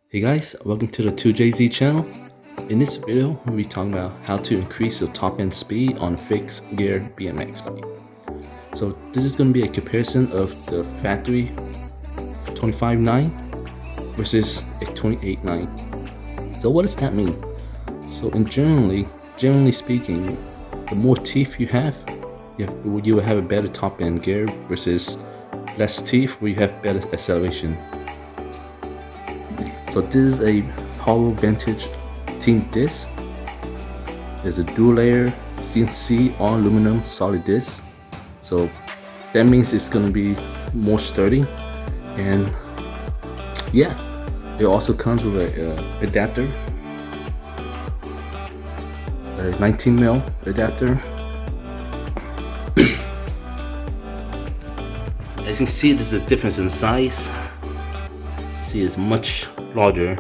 Hey guys, welcome to the 2JZ channel. In this video, we'll be talking about how to increase your top end speed on a fixed gear BMX bike. So this is going to be a comparison of the factory 25.9 versus a 28.9. So what does that mean? So generally speaking, the more teeth you will have a better top end gear versus less teeth where you have better acceleration. So this is a Haro vintage team disc. There's a dual layer CNC all aluminum solid disc. So that means it's gonna be more sturdy, and yeah, it also comes with an adapter, a 19mm adapter. As you can see, there's a difference in size. See, it's much larger.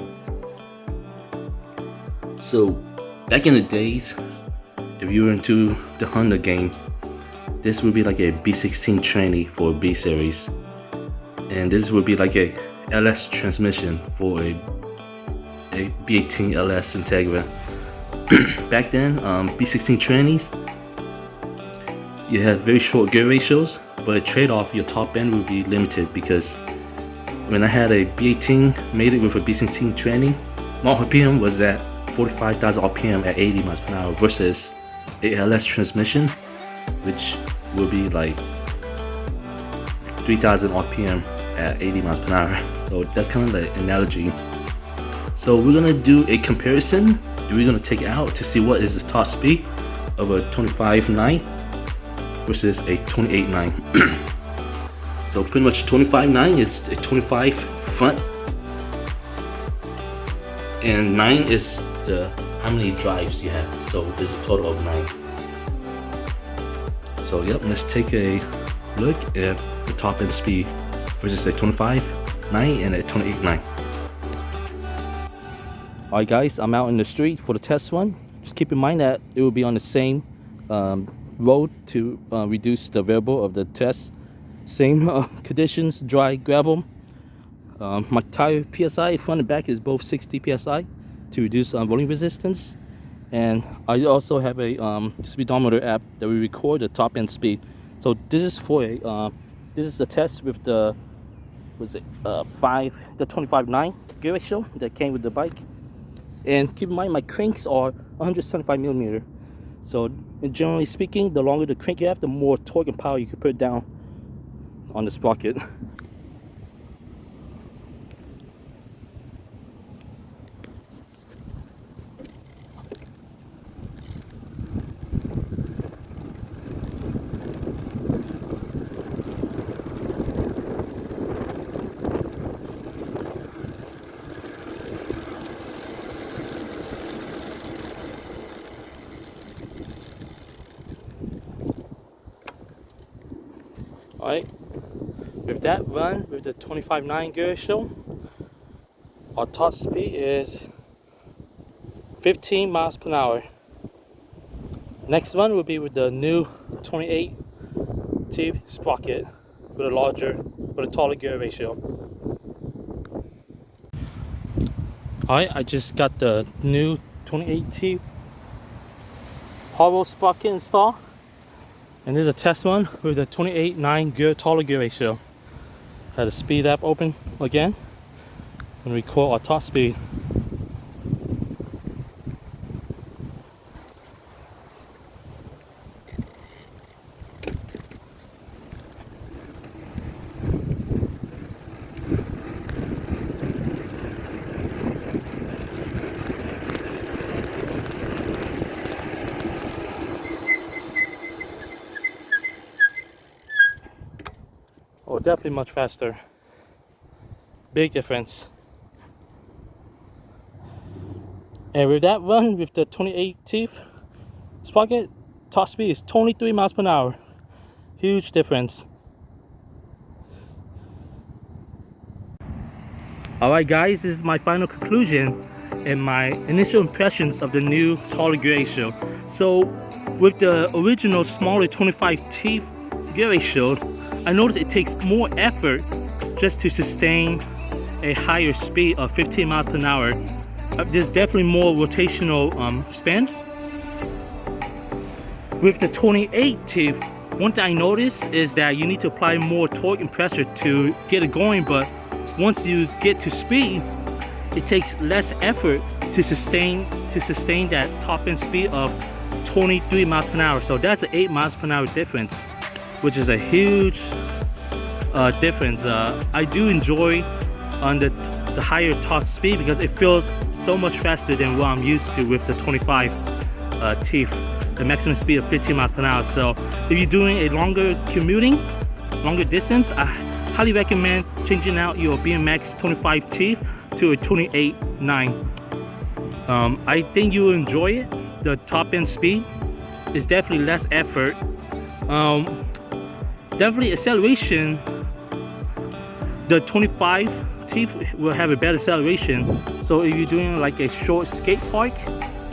So back in the days, if you were into the Honda game, this would be like a B16 tranny for a B series, and this would be like a LS transmission for a B18 LS Integra. Back then, B16 trannies, you had very short gear ratios, but a trade-off, your top end would be limited, because when I had a B18 mated with a B16 tranny, my RPM was at 45,000 RPM at 80 miles per hour versus a LS transmission, which will be like 3,000 RPM at 80 miles per hour. So that's kind of the analogy. So we're gonna do a comparison. We're gonna take it out to see what is the top speed of a 25.9 versus a 28.9. So pretty much 25.9 is a 25 front, and 9 is the how many drives you have. So there's a total of 9. So yep, let's take a look at the top end speed versus a 25.9 and a 28.9. Alright guys, I'm out in the street for the test one. Just keep in mind that it will be on the same road to reduce the variable of the test. Same conditions, dry gravel. My tire PSI front and back is both 60 PSI to reduce rolling resistance. And I also have a speedometer app that we record the top end speed. So this is for a this is the test with the the 25.9 gear ratio that came with the bike. And keep in mind, my cranks are 175mm. So generally speaking, the longer the crank you have, the more torque and power you can put down on the sprocket. Alright, with that run with the 25.9 gear ratio, our top speed is 15 miles per hour. Next one will be with the new 28T Sprocket with a taller gear ratio. Alright, I just got the new 28T Haro Sprocket installed. And there's a test one with a 28.9 taller gear ratio. Had the speed app open again and record our top speed. Oh, definitely much faster. Big difference. And with that run with the 28T Sprocket, top speed is 23 miles per hour. Huge difference. Alright guys, this is my final conclusion and my initial impressions of the new taller gear ratio. So with the original smaller 25T gear ratios, I noticed it takes more effort just to sustain a higher speed of 15 miles per hour, there's definitely more rotational spin. With the 28 teeth, one thing I noticed is that you need to apply more torque and pressure to get it going, but once you get to speed, it takes less effort to sustain that top end speed of 23 miles per hour. So that's an 8 miles per hour difference, which is a huge difference. I do enjoy on the higher top speed because it feels so much faster than what I'm used to with the 25 teeth, the maximum speed of 15 miles per hour. So if you're doing a longer distance, I highly recommend changing out your BMX 25 teeth to a 28.9. I think you will enjoy it. The top end speed is definitely less effort. Definitely acceleration, the 25 teeth will have a better acceleration. So if you're doing like a short skate park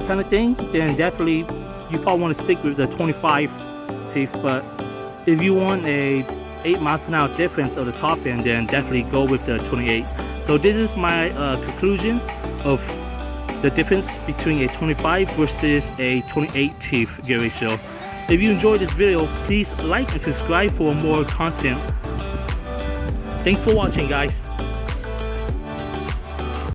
kind of thing, then definitely you probably want to stick with the 25 teeth. But if you want a 8 miles per hour difference of the top end, then definitely go with the 28. So this is my conclusion of the difference between a 25 versus a 28 teeth gear ratio. If you enjoyed this video, please like and subscribe for more content. Thanks for watching, guys.